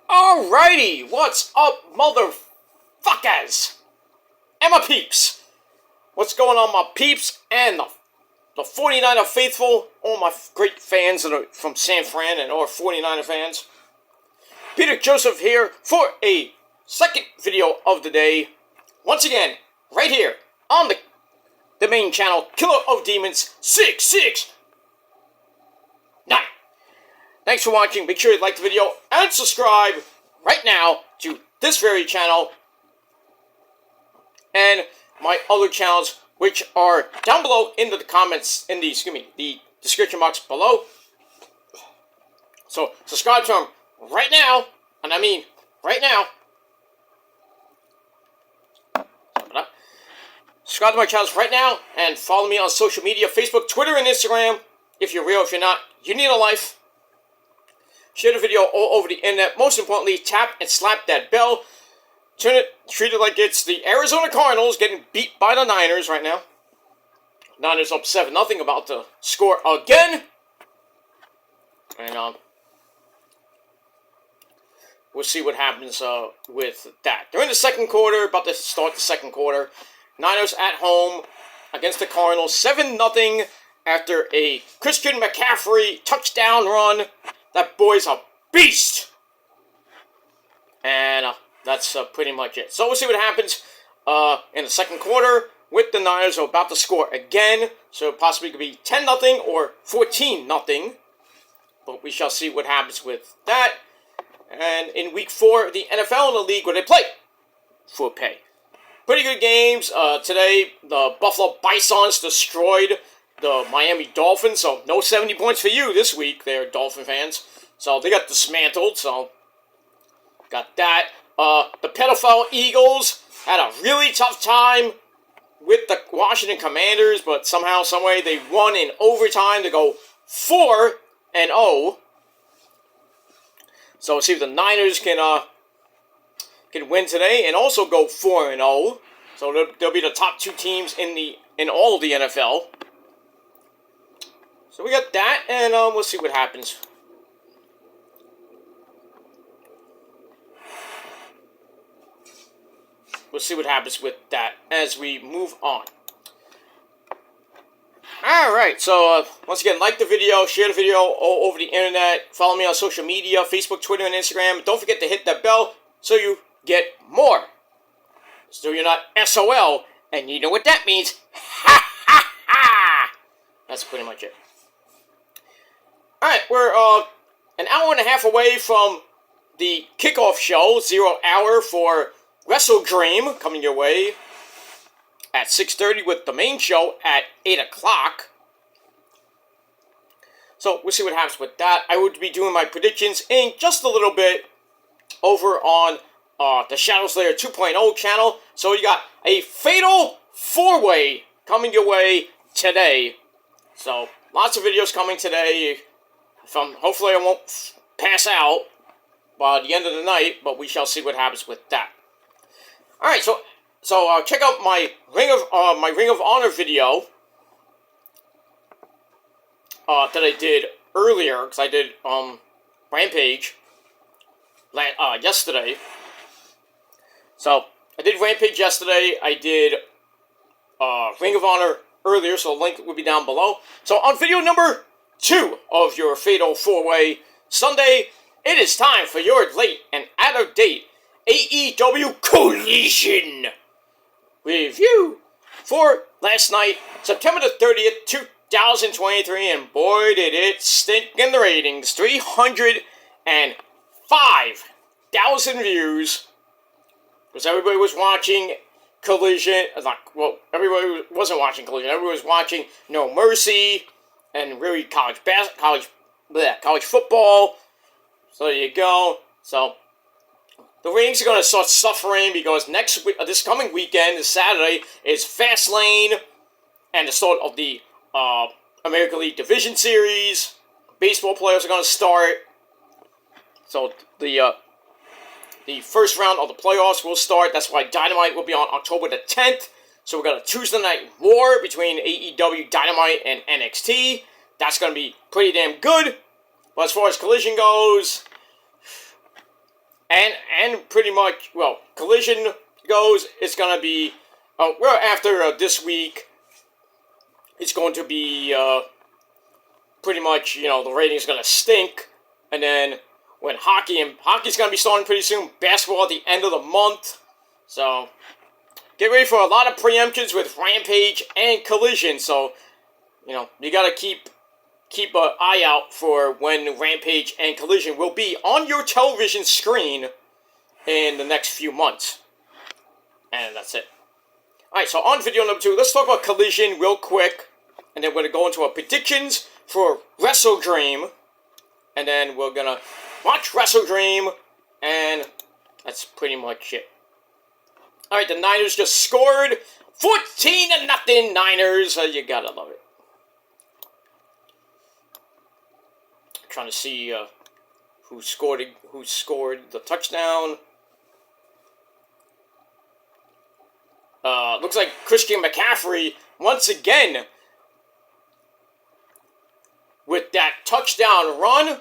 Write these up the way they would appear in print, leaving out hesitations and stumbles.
Alrighty, what's up, motherfuckers? And my peeps. What's going on, my peeps? And the 49er faithful, all my great fans that are from San Fran and all 49er fans. Peter Joseph here for a second video of the day. Once again, right here on the main channel, Killer of Demons 669. Thanks for watching. Make sure you like the video and subscribe right now to this very channel and my other channels, which are down below in the comments, in the description box below. So subscribe to them right now, and I mean right now. Subscribe to my channels right now and follow me on social media, Facebook, Twitter, and Instagram. If you're real, if you're not, you need a life. Share the video all over the internet. Most importantly, tap and slap that bell. Treat it like it's the Arizona Cardinals getting beat by the Niners right now. Niners up 7-0, about to score again. And we'll see what happens with that. They're in the second quarter, about to start the second quarter. Niners at home against the Cardinals, 7-0 after a Christian McCaffrey touchdown run. That boy's a beast! And that's pretty much it. So we'll see what happens in the second quarter with the Niners are about to score again. So it possibly could be 10-0 or 14-0. But we shall see what happens with that. And in week 4, the NFL in the league where they play for pay. Pretty good games. Today, the Buffalo Bisons destroyed the Miami Dolphins, so no 70 points for you this week there, Dolphin fans. So they got dismantled, so got that. The pedophile Eagles had a really tough time with the Washington Commanders, but somehow, someway, they won in overtime to go 4-0. So we'll see if the Niners can win today and also go 4-0. So they'll be the top 2 teams in all of the NFL. So we got that, and we'll see what happens. We'll see what happens with that as we move on. Alright, so once again, like the video, share the video all over the internet, follow me on social media, Facebook, Twitter, and Instagram. Don't forget to hit that bell so you get more. So you're not SOL, and you know what that means. Ha ha ha! That's pretty much it. Alright, we're an hour and a half away from the kickoff show, 0 hour for Wrestle Dream, coming your way at 6:30 with the main show at 8 o'clock. So we'll see what happens with that. I would be doing my predictions in just a little bit over on the Shadow Slayer 2.0 channel. So you got a fatal 4-way coming your way today. So lots of videos coming today. Hopefully I won't pass out by the end of the night, but we shall see what happens with that. All right, so check out my Ring of Honor video that I did earlier, because I did Rampage yesterday. So I did Rampage yesterday. I did Ring of Honor earlier, so the link will be down below. So on video number 2 of your Fatal 4-Way Sunday, it is time for your late and out-of-date AEW Collision review for last night, September the 30th, 2023, and boy did it stink in the ratings. 305,000 views, because everybody was watching Collision. Everybody wasn't watching Collision. Everybody was watching No Mercy and really college football. So there you go. So the ratings are going to start suffering because this coming weekend, this Saturday, is Fastlane and the start of the American League Division Series. Baseball players are going to start. So the first round of the playoffs will start. That's why Dynamite will be on October the 10th. So we've got a Tuesday night war between AEW, Dynamite, and NXT. That's going to be pretty damn good. But as far as Collision goes, and pretty much, well, Collision goes, it's going to be, well, after this week, it's going to be pretty much, you know, the rating's going to stink. And then when hockey's going to be starting pretty soon, basketball at the end of the month. So get ready for a lot of preemptions with Rampage and Collision. So, you know, you got to keep an eye out for when Rampage and Collision will be on your television screen in the next few months. And that's it. Alright, so on video number 2, let's talk about Collision real quick. And then we're going to go into our predictions for Wrestle Dream. And then we're going to watch Wrestle Dream. And that's pretty much it. Alright, the Niners just scored 14-0 Niners. You gotta love it. Trying to see who scored the touchdown. Looks like Christian McCaffrey once again with that touchdown run.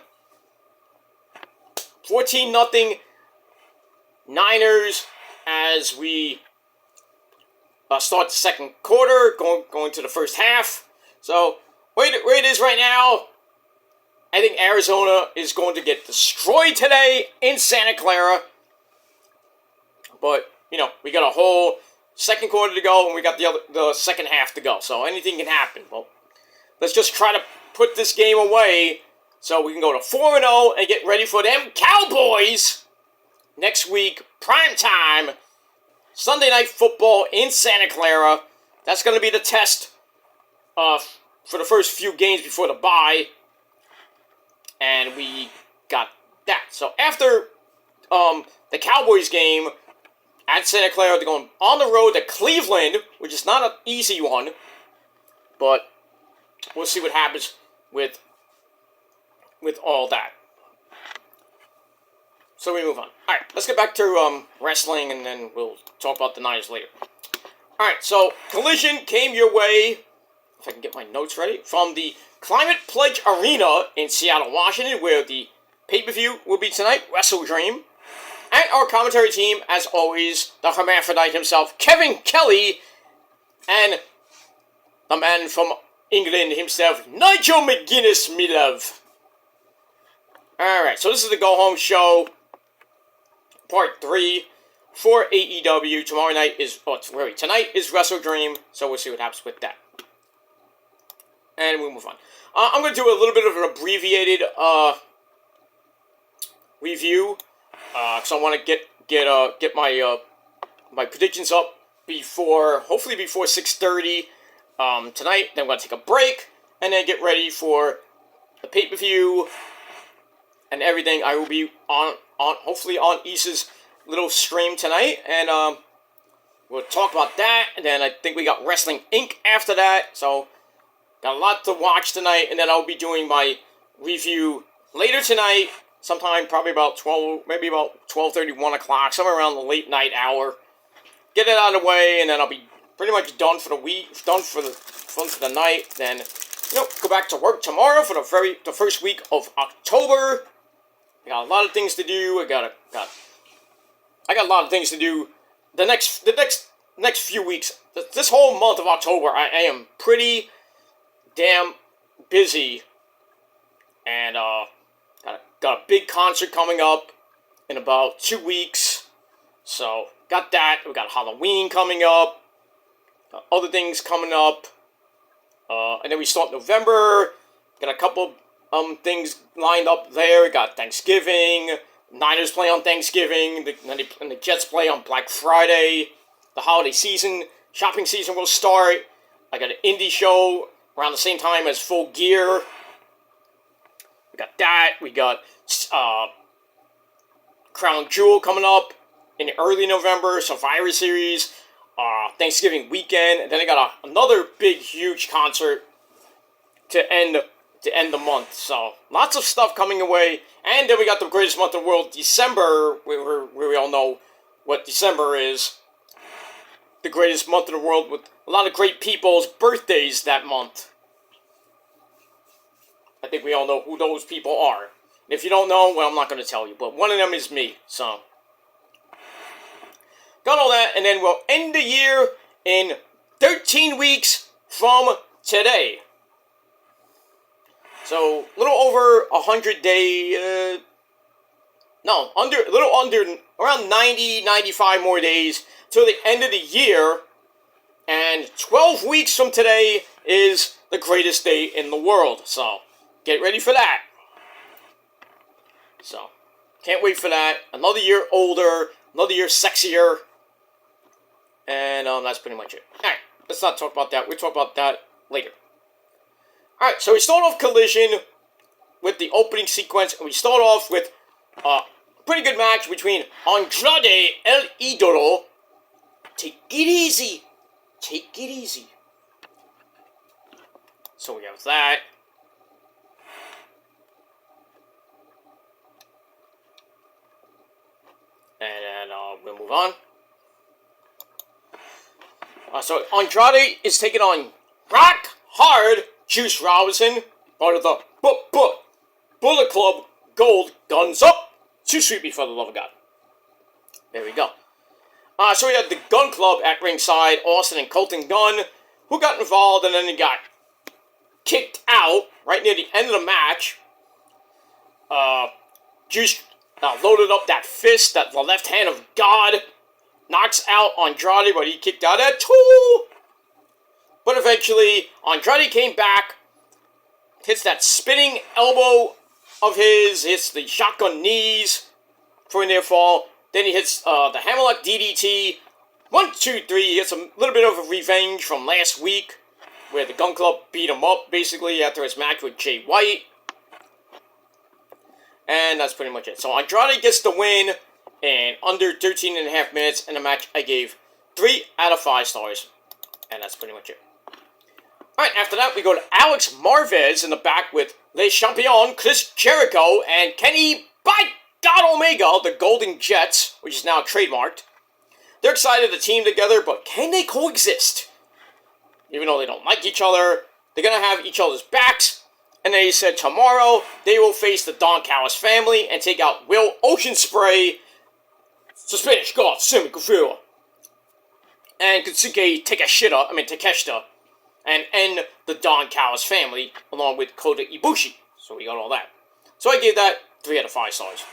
14-0 Niners as we start the second quarter, going to the first half. So where it is right now, I think Arizona is going to get destroyed today in Santa Clara. But, you know, we got a whole second quarter to go, and we got the second half to go. So anything can happen. Well, let's just try to put this game away so we can go to 4-0 and get ready for them Cowboys next week, prime time, Sunday Night Football in Santa Clara. That's going to be the test for the first few games before the bye. And we got that. So after the Cowboys game at Santa Clara, they're going on the road to Cleveland, which is not an easy one. But we'll see what happens with all that. So we move on. Alright, let's get back to wrestling, and then we'll talk about the Niners later. Alright, so Collision came your way, if I can get my notes ready, from the Climate Pledge Arena in Seattle, Washington, where the pay-per-view will be tonight, Wrestle Dream. And our commentary team, as always, the hermaphrodite himself, Kevin Kelly, and the man from England himself, Nigel McGuinness, me love. Alright, so this is the go-home show, part 3 for AEW. Tonight is Wrestle Dream, so we'll see what happens with that. And we'll move on. I'm going to do a little bit of an abbreviated review, because I want to get my predictions up hopefully before 6:30 tonight. Then I'm going to take a break, and then get ready for the pay-per-view and everything. I will be hopefully on Isa's little stream tonight, and we'll talk about that. And then I think we got Wrestling Inc. after that, so got a lot to watch tonight. And then I'll be doing my review later tonight, sometime probably about 12:30, 1 o'clock, somewhere around the late night hour. Get it out of the way, and then I'll be pretty much done for the week, done for the night. Then, go back to work tomorrow for the first week of October. I got a lot of things to do. I got a lot of things to do. The next few weeks, this whole month of October, I am pretty damn busy, and got a big concert coming up in about 2 weeks. So got that. We got Halloween coming up. Other things coming up, and then we start November. Got a couple things lined up there. We got Thanksgiving. Niners play on Thanksgiving, and the Jets play on Black Friday. The holiday season, shopping season will start. I got an indie show around the same time as Full Gear. We got that. We got Crown Jewel coming up in early November. Survivor Series. Thanksgiving weekend. And then I got another big, huge concert to end the month. So lots of stuff coming away. And then we got the greatest month in the world, December, where we all know what December is. The greatest month in the world, with a lot of great people's birthdays that month. I think we all know who those people are. If you don't know, well, I'm not going to tell you, but one of them is me, so. Got all that, and then we'll end the year in 13 weeks from today. So, a little over 100 day, around 90, 95 more days till the end of the year, and 12 weeks from today is the greatest day in the world, so get ready for that. So, can't wait for that. Another year older, another year sexier, and that's pretty much it. Alright, let's not talk about that. We'll talk about that later. Alright, so we start off Collision with the opening sequence, and we start off with a pretty good match between Andrade El Idolo. Take it easy. Take it easy. So we have that. And then we'll move on. So Andrade is taking on Rock Hard Juice Robinson, part of the Bullet Club Gold. Guns up. Too sweet for the love of God. There we go. So we had the Gun Club at ringside, Austin and Colton Gunn, who got involved and then they got kicked out right near the end of the match. Juice loaded up that fist, that the left hand of God, knocks out Andrade, but he kicked out at 2. But eventually, Andrade came back, hits that spinning elbow of his, hits the shotgun knees for a near fall. Then he hits the Hammerlock DDT. 1, 2, 3. He gets a little bit of a revenge from last week, where the Gun Club beat him up, basically, after his match with Jay White. And that's pretty much it. So Andrade gets the win in under 13 and a half minutes, and the match I gave 3 out of 5 stars. And that's pretty much it. Alright, after that, we go to Alex Marvez in the back with Le Champion, Chris Jericho, and Kenny, by God Omega, the Golden Jets, which is now trademarked. They're excited to team together, but can they coexist? Even though they don't like each other, they're going to have each other's backs. And they said tomorrow they will face the Don Callis family and take out Will Oceanspray, the Spanish God, Sammy Guevara, and Katsuki Takeshita, and end the Don Callis family along with Kota Ibushi. So we got all that. So I gave that 3 out of 5 stars.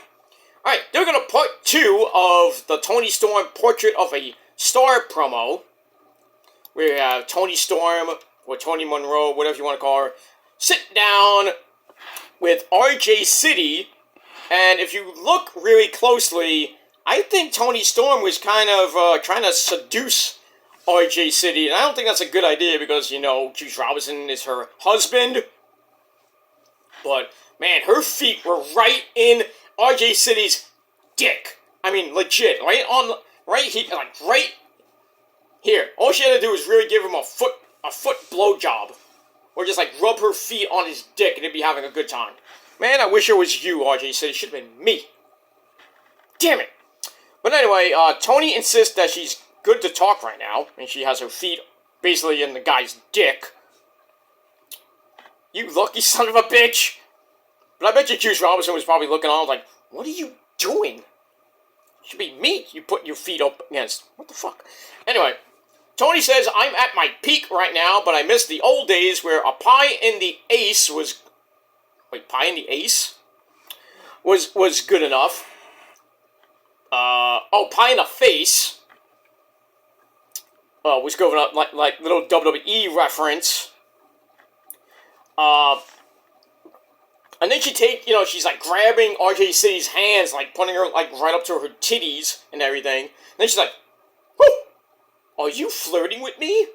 Alright, they're going to part 2 of the Toni Storm Portrait of a Star promo. We have Toni Storm, or Toni Monroe, whatever you want to call her, sit down with RJ City, and if you look really closely, I think Toni Storm was kind of trying to seduce RJ City, and I don't think that's a good idea because, you know, Juice Robinson is her husband, but, man, her feet were right in RJ City's dick. I mean, legit, right here. All she had to do was really give him a foot blowjob. Or just, like, rub her feet on his dick and they'd be having a good time. Man, I wish it was you, RJ City. It should have been me. Damn it. But anyway, Toni insists that she's good to talk right now. And she has her feet basically in the guy's dick. You lucky son of a bitch. But I bet you Juice Robinson was probably looking on like, what are you doing? It should be me you put your feet up against. What the fuck? Anyway. Toni says, I'm at my peak right now, but I miss the old days where a pie in the ace was... Wait, pie in the ace? Was good enough. Pie in the face. Was going up like little WWE reference. And then she's like grabbing RJ City's hands, like putting her like right up to her titties and everything. And then she's like, whoo! Are you flirting with me?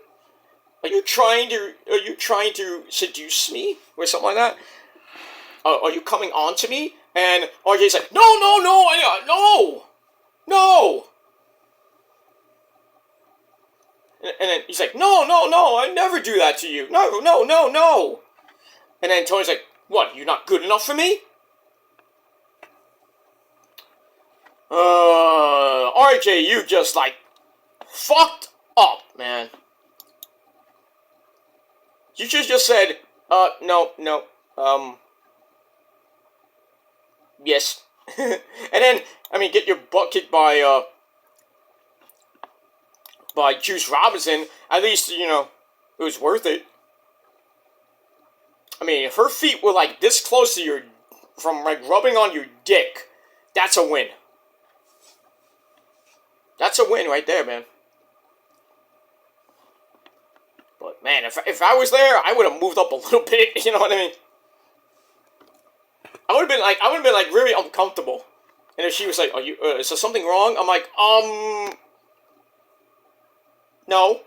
Are you trying to seduce me? Or something like that? Are you coming on to me? And RJ's like, no! And then he's like, no, I never do that to you. No. And then Tony's like, what, you're not good enough for me? RJ, you just, like, fucked up, man. You just said, no, Yes. And then, I mean, get your butt kicked by Juice Robinson. At least, you know, it was worth it. I mean, if her feet were like this close to your, from like rubbing on your dick, that's a win. That's a win right there, man. But man, if I was there, I would have moved up a little bit. You know what I mean? I would have been like really uncomfortable. And if she was like, "Are you? Is there something wrong?" I'm like, no,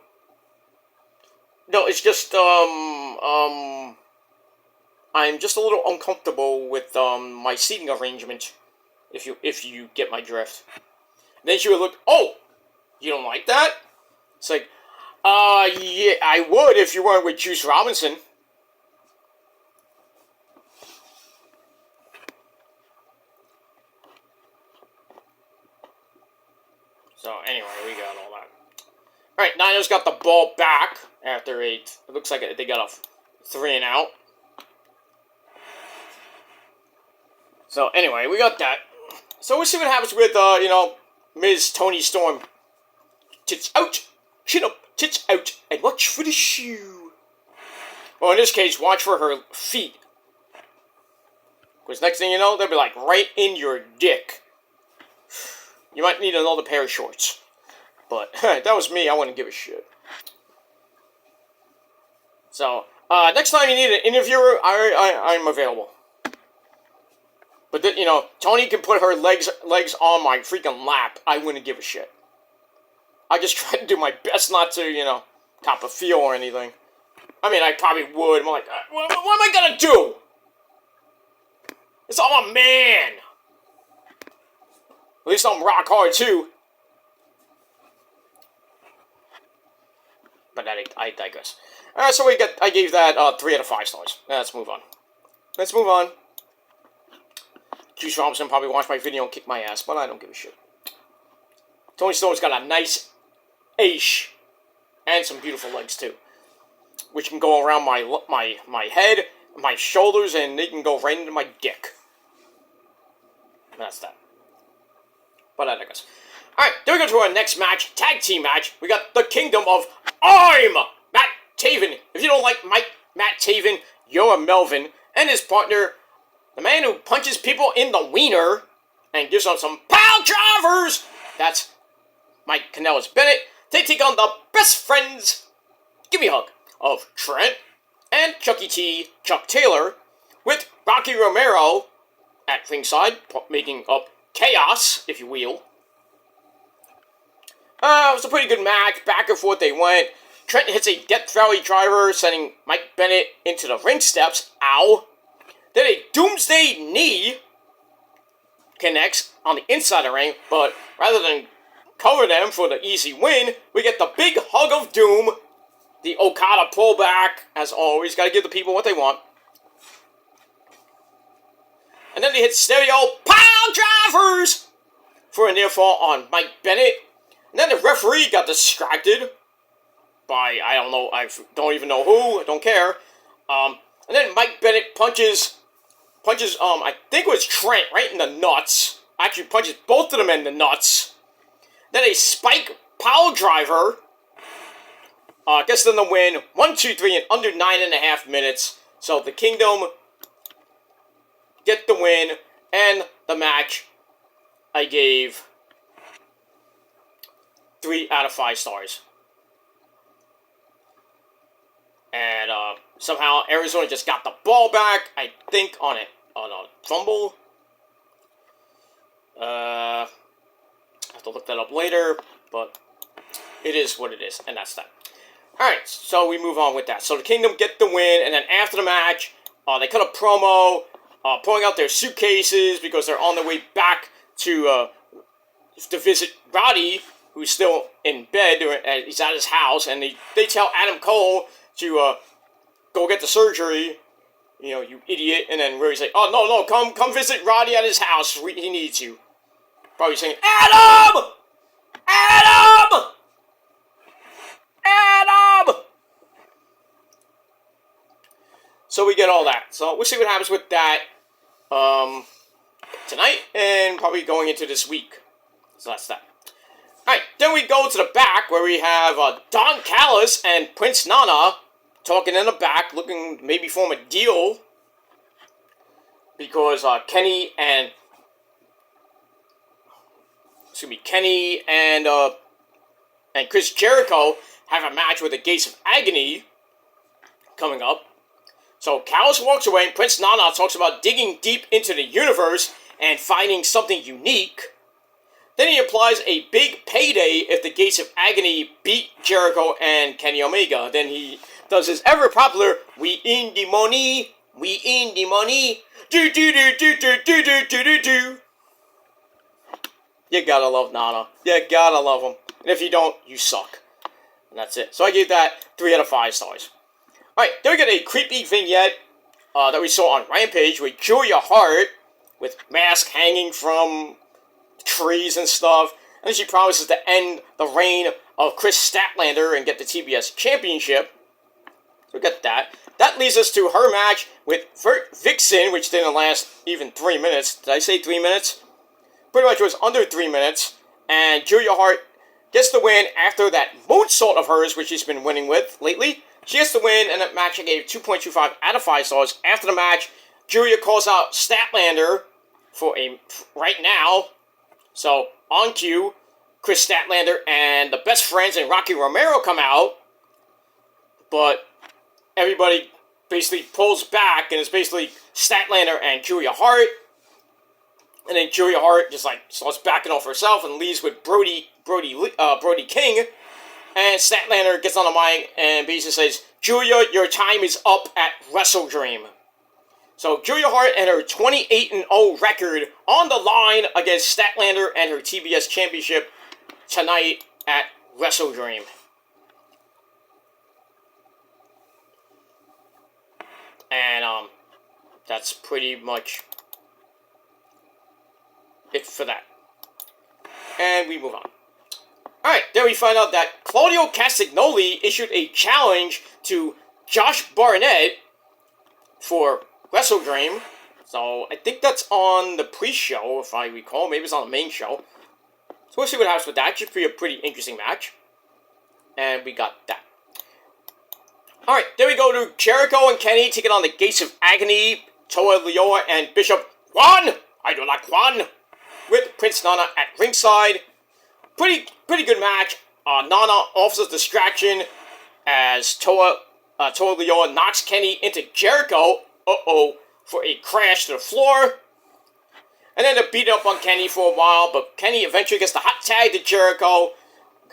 no, it's just I'm just a little uncomfortable with my seating arrangement. If you get my drift. And then she would look, "Oh, you don't like that?" It's like, yeah, I would if you weren't with Juice Robinson. So anyway, we got all that. All right, Niners got the ball back after it looks like they got a 3 and out. So anyway, we got that. So we'll see what happens with you know, Ms. Toni Storm. Tits out, chin up, tits out, and watch for the shoe. Well, in this case, watch for her feet. Because next thing you know, they'll be like right in your dick. You might need another pair of shorts. But if that was me, I wouldn't give a shit. So, next time you need an interviewer, I'm available. But then, you know, Toni can put her legs on my freaking lap. I wouldn't give a shit. I just try to do my best not to, you know, cop a feel or anything. I mean, I probably would. I'm like, what am I gonna do? It's all a man. At least I'm rock hard too. But I digress. Alright, so I gave that 3 out of 5 stars. Let's move on. Let's move on. Juice Robinson probably watched my video and kicked my ass, but I don't give a shit. Toni Storm's got a nice ace and some beautiful legs too, which can go around my head, my shoulders, and they can go right into my dick. That's that. But I digress. Alright, then we go to our next match, tag team match. We got the Kingdom of I'm Matt Taven. If you don't like Matt Taven, you're a Melvin. And his partner, the man who punches people in the wiener and gives them some pile drivers. That's Mike Kanellis Bennett. They take on the best friends, give me a hug, of Trent and Chucky T. Chuck Taylor, with Rocky Romero at ringside, making up chaos, if you will. It was a pretty good match. Back and forth they went. Trent hits a Death Valley driver, sending Mike Bennett into the ring steps. Ow. Then a Doomsday knee connects on the inside of the ring, but rather than cover them for the easy win, we get the big hug of doom. The Okada pullback, as always. Gotta give the people what they want. And then they hit stereo pile drivers for a near fall on Mike Bennett. And then the referee got distracted by, I don't know, I don't even know who, I don't care. And then Mike Bennett punches, I think it was Trent, right in the nuts. Actually punches both of them in the nuts. Then a spike pile driver gets them the win, 1, 2, 3 in under 9.5 minutes. So the Kingdom get the win, and the match I gave 3 out of 5 stars. And somehow Arizona just got the ball back, I think on a fumble. I have to look that up later, but it is what it is, and that's that. Alright, so we move on with that. So the Kingdom get the win, and then after the match, they cut a promo, pulling out their suitcases because they're on their way back to visit Roddy, who's still in bed, or he's at his house, and they tell Adam Cole to go get the surgery, you know, you idiot, and then Rory's like, oh, no, come visit Roddy at his house, he needs you. Probably saying, Adam! Adam! Adam! So we get all that. So we'll see what happens with that. tonight and probably going into this week. So that's that. Alright, then we go to the back where we have Don Callis and Prince Nana talking in the back, looking maybe form a deal because Kenny and Chris Jericho have a match with the Gates of Agony coming up. So Callis walks away and Prince Nana talks about digging deep into the universe and finding something unique. Then he implies a big payday if the Gates of Agony beat Jericho and Kenny Omega. Then he does his ever popular "We in the money, we in the money, do do do do do do do do do do." You gotta love Nana. You gotta love him. And if you don't, you suck. And that's it. So I gave that 3 out of 5 stars. Alright, then we get a creepy vignette that we saw on Rampage with Julia Hart with mask hanging from trees and stuff. And then she promises to end the reign of Chris Statlander and get the TBS Championship. So we get that. That leads us to her match with Vixen, which didn't last even 3 minutes. Did I say 3 minutes? Pretty much was under 3 minutes. And Julia Hart gets the win after that moonsault of hers, which she's been winning with lately. She gets the win, and that match I gave 2.25 out of 5 stars. After the match, Julia calls out Statlander for a right now. So, on cue, Chris Statlander and the Best Friends and Rocky Romero come out. But everybody basically pulls back, and it's basically Statlander and Julia Hart. And then Julia Hart just starts backing off herself and leaves with Brody King. And Statlander gets on the mic and basically says, "Julia, your time is up at Wrestle Dream." So Julia Hart and her 28-0 record on the line against Statlander and her TBS Championship tonight at Wrestle Dream. And that's pretty much it for that. And we move on. Alright, then we find out that Claudio Castagnoli issued a challenge to Josh Barnett for Wrestle Dream. So I think that's on the pre-show, if I recall. Maybe it's on the main show. So we'll see what happens with that. Should be a pretty interesting match. And we got that. Alright, then we go to Jericho and Kenny taking on the Gates of Agony, Toa Leoa and Bishop Juan. I do like Juan. With Prince Nana at ringside. Pretty good match. Nana offers a distraction as Toa Leoa knocks Kenny into Jericho. For a crash to the floor. And then a beat up on Kenny for a while, but Kenny eventually gets the hot tag to Jericho,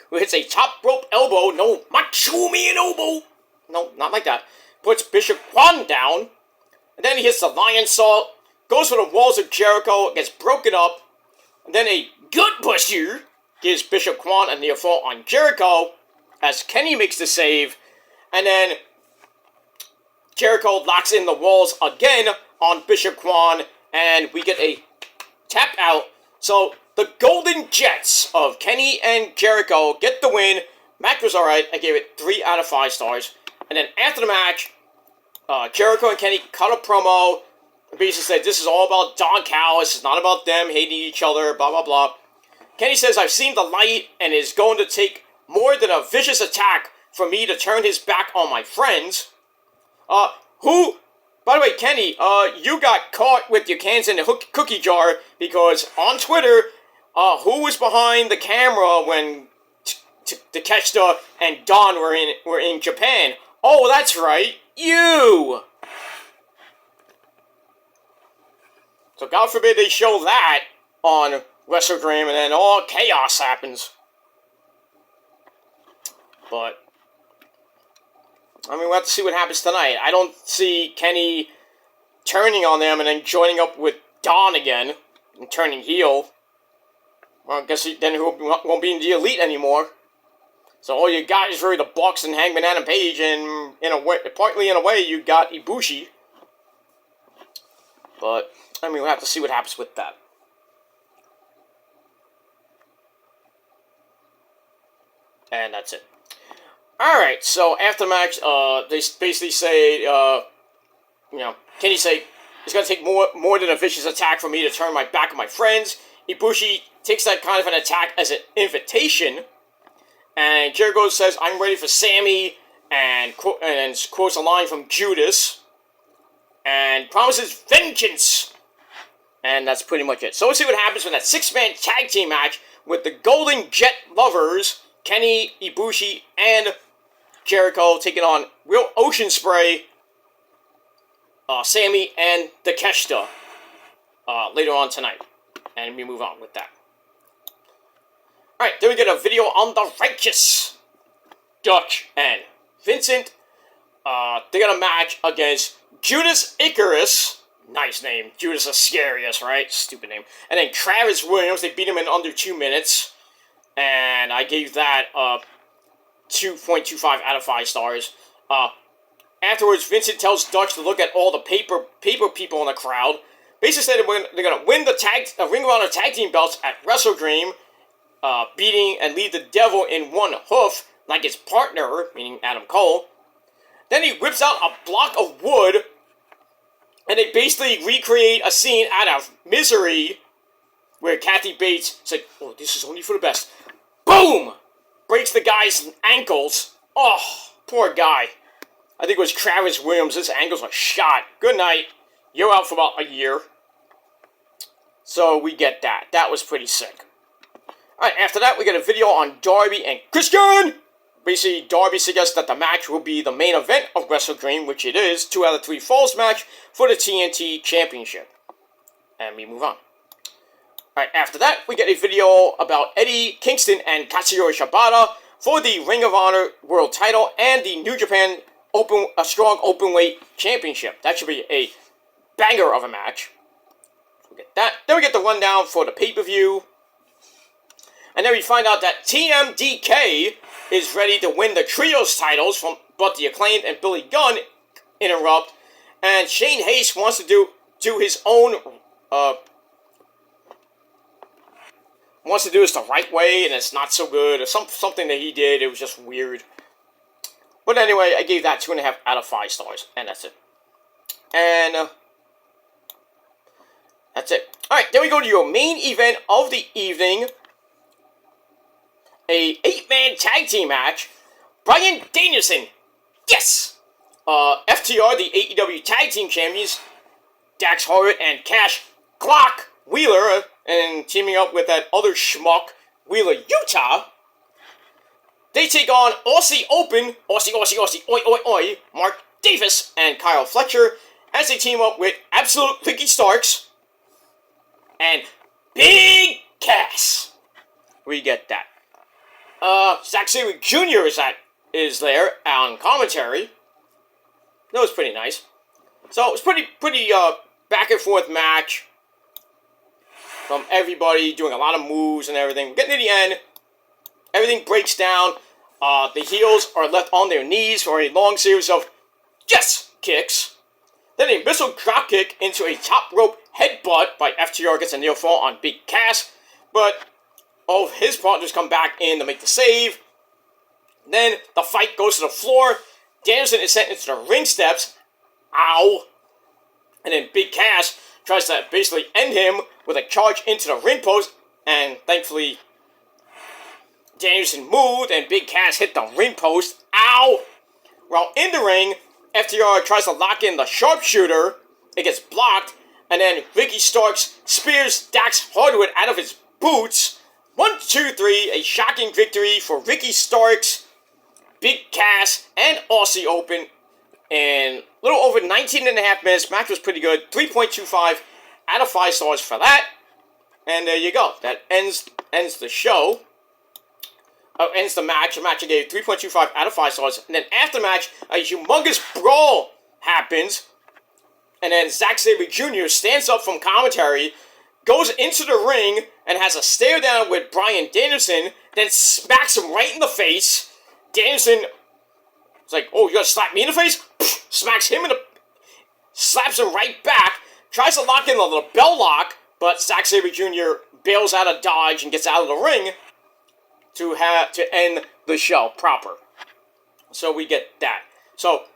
who hits a top rope elbow. No, macho me an elbow. No, not like that. Puts Bishop Juan down. And then he hits the lion salt. Goes for the walls of Jericho. Gets broken up. And then a gut buster gives Bishop Juan a near fall on Jericho as Kenny makes the save. And then Jericho locks in the walls again on Bishop Juan. And we get a tap out. So the Golden Jets of Kenny and Jericho get the win. Match was alright. I gave it 3 out of 5 stars. And then after the match, Jericho and Kenny cut a promo. Basically said, this is all about Don Callis. It's not about them hating each other, blah, blah, blah. Kenny says, I've seen the light and is going to take more than a vicious attack for me to turn his back on my friends. By the way, Kenny, you got caught with your cans in the cookie jar because on Twitter, who was behind the camera when Takeshita and Don were in Japan? Oh, that's right, you! So God forbid they show that on Wrestle Dream and then all chaos happens. But I mean, we'll have to see what happens tonight. I don't see Kenny turning on them and then joining up with Don again and turning heel. Well, I guess then he won't be in the Elite anymore. So all you got is really the Bucks and Hangman Adam Page, and partly in a way, you got Ibushi. But I mean, we'll have to see what happens with that. And that's it. Alright, so after the match, they basically say, Kenny say, it's going to take more than a vicious attack for me to turn my back on my friends. Ibushi takes that kind of an attack as an invitation. And Jericho says, I'm ready for Sammy, and quotes a line from Judas. And promises vengeance. And that's pretty much it. So we'll see what happens with that 6-man tag team match with the Golden Jet Lovers, Kenny, Ibushi, and Jericho taking on Real Ocean Spray, Sammy, and Takeshita later on tonight. And we move on with that. Alright, then we get a video on the Righteous. Dutch and Vincent. They got a match against Judas Icarus. Nice name. Judas Iscariot, right? Stupid name. And then Travis Williams. They beat him in under 2 minutes. And I gave that 2.25 out of 5 stars. Afterwards, Vincent tells Dutch to look at all the paper people in the crowd. Basically said they're going to win the Ring of Honor tag team belts at Wrestle Dream, beating and leave the devil in one hoof, like his partner, meaning Adam Cole. Then he whips out a block of wood, and they basically recreate a scene out of Misery, where Kathy Bates said, oh, this is only for the best. Boom! Breaks the guy's ankles. Oh, poor guy. I think it was Travis Williams. His ankles are shot. Good night. You're out for about a year. So we get that. That was pretty sick. Alright, after that, we get a video on Darby and Christian. Basically, Darby suggests that the match will be the main event of Wrestle Dream, which it is. 2 out of 3 falls match for the TNT Championship. And we move on. Alright, after that, we get a video about Eddie Kingston and Katsuyori Shibata for the Ring of Honor World Title and the New Japan Strong Openweight Championship. That should be a banger of a match. We get that. Then we get the rundown for the pay-per-view. And then we find out that TMDK is ready to win the Trios titles from but the Acclaimed and Billy Gunn interrupt. And Shane Haste wants to do his own wants to do this the right way, and it's not so good, or something that he did. It was just weird. But anyway, I gave that 2.5 out of 5 stars, and that's it. And that's it. Alright, then we go to your main event of the evening. A 8-man tag team match. Bryan Danielson. Yes! FTR, the AEW Tag Team Champions. Dax Harwood and Cash Clock Wheeler. And teaming up with that other schmuck, Wheeler Utah. They take on Aussie Open. Aussie, oi, oi, oi. Mark Davis and Kyle Fletcher. As they team up with Absolute Ricky Starks. And Big Cass. We get that. Zack Sabre Jr. is there on commentary. That was pretty nice. So it was pretty back and forth match from everybody doing a lot of moves and everything. Getting to the end, everything breaks down. The heels are left on their knees for a long series of yes kicks. Then a missile drop kick into a top rope headbutt by FTR gets a near fall on Big Cass, but all of his partners come back in to make the save. Then the fight goes to the floor. Danielson is sent into the ring steps. Ow. And then Big Cass tries to basically end him with a charge into the ring post. And thankfully, Danielson moved and Big Cass hit the ring post. Ow. While in the ring, FTR tries to lock in the sharpshooter. It gets blocked. And then Ricky Starks spears Dax Hardwood out of his boots. 1, 2, 3, a shocking victory for Ricky Starks, Big Cass, and Aussie Open in a little over 19.5 minutes. Match was pretty good. 3.25 out of 5 stars for that. And there you go. That ends the show. Ends the match. The match I gave 3.25 out of 5 stars. And then after the match, a humongous brawl happens. And then Zack Sabre Jr. stands up from commentary, goes into the ring, and has a stare down with Bryan Danielson, then smacks him right in the face. Danielson is like, oh, you gonna slap me in the face? Smacks him in the... slaps him right back, tries to lock in the little bell lock, but Zack Sabre Jr. bails out of dodge and gets out of the ring to end the show proper. So we get that. So,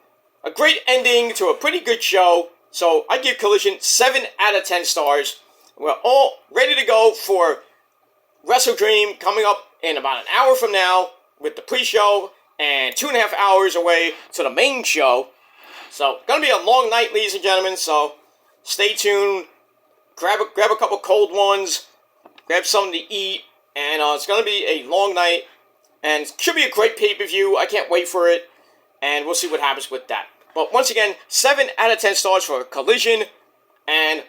a great ending to a pretty good show. So I give Collision 7 out of 10 stars. We're all ready to go for Wrestle Dream coming up in about an hour from now with the pre-show and 2.5 hours away to the main show. So, gonna be a long night, ladies and gentlemen, so stay tuned. Grab a couple cold ones, grab something to eat, and it's gonna be a long night, and it should be a great pay-per-view. I can't wait for it, and we'll see what happens with that. But once again, 7 out of 10 stars for Collision, and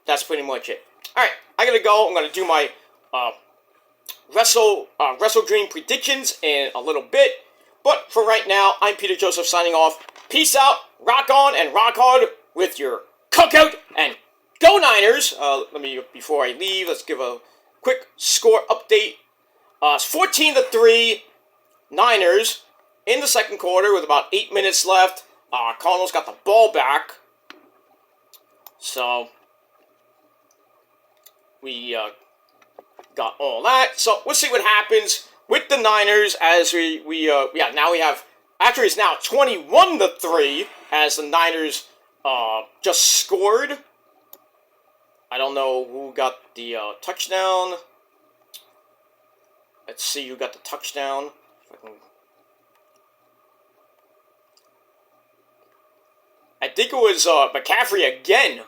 that's pretty much it. Alright, I gotta go. I'm gonna do my Wrestle Dream predictions in a little bit. But for right now, I'm Peter Joseph signing off. Peace out, rock on, and rock hard with your cookout, and go Niners! Before I leave, let's give a quick score update. It's 14-3 Niners in the second quarter with about 8 minutes left. Cardinals got the ball back. So, we got all that. So, we'll see what happens with the Niners as now we have, actually it's now 21-3 as the Niners just scored. I don't know who got the touchdown. Let's see who got the touchdown. I think it was McCaffrey again.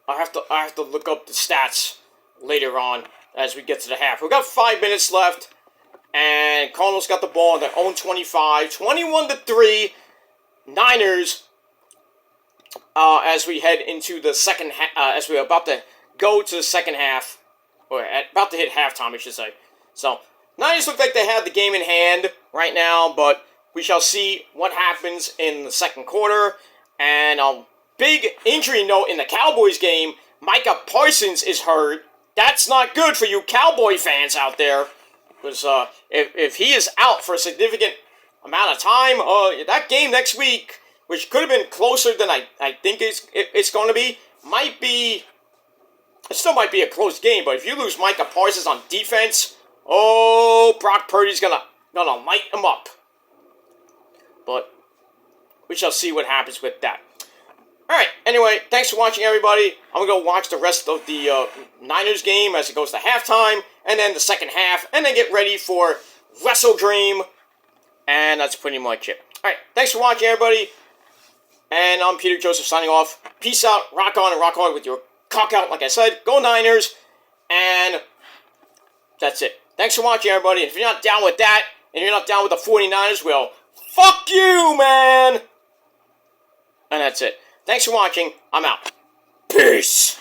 I have to look up the stats later on as we get to the half. We've got 5 minutes left, and Cardinals got the ball on their own 25, 21-3 Niners. As we head into the second half, as we're about to go to the second half, or about to hit halftime, I should say. So Niners look like they have the game in hand right now, but we shall see what happens in the second quarter. And big injury note in the Cowboys game, Micah Parsons is hurt. That's not good for you Cowboy fans out there. Because if he is out for a significant amount of time, that game next week, which could have been closer than I think it's going to be, it still might be a close game. But if you lose Micah Parsons on defense, Brock Purdy's gonna light him up. But we shall see what happens with that. Alright, anyway, thanks for watching, everybody. I'm going to go watch the rest of the Niners game as it goes to halftime, and then the second half, and then get ready for Wrestle Dream, and that's pretty much it. Alright, thanks for watching, everybody, and I'm Peter Joseph signing off. Peace out, rock on, and rock hard with your cock out, like I said. Go Niners, and that's it. Thanks for watching, everybody. If you're not down with that, and you're not down with the 49ers, well, fuck you, man! And that's it. Thanks for watching. I'm out. Peace!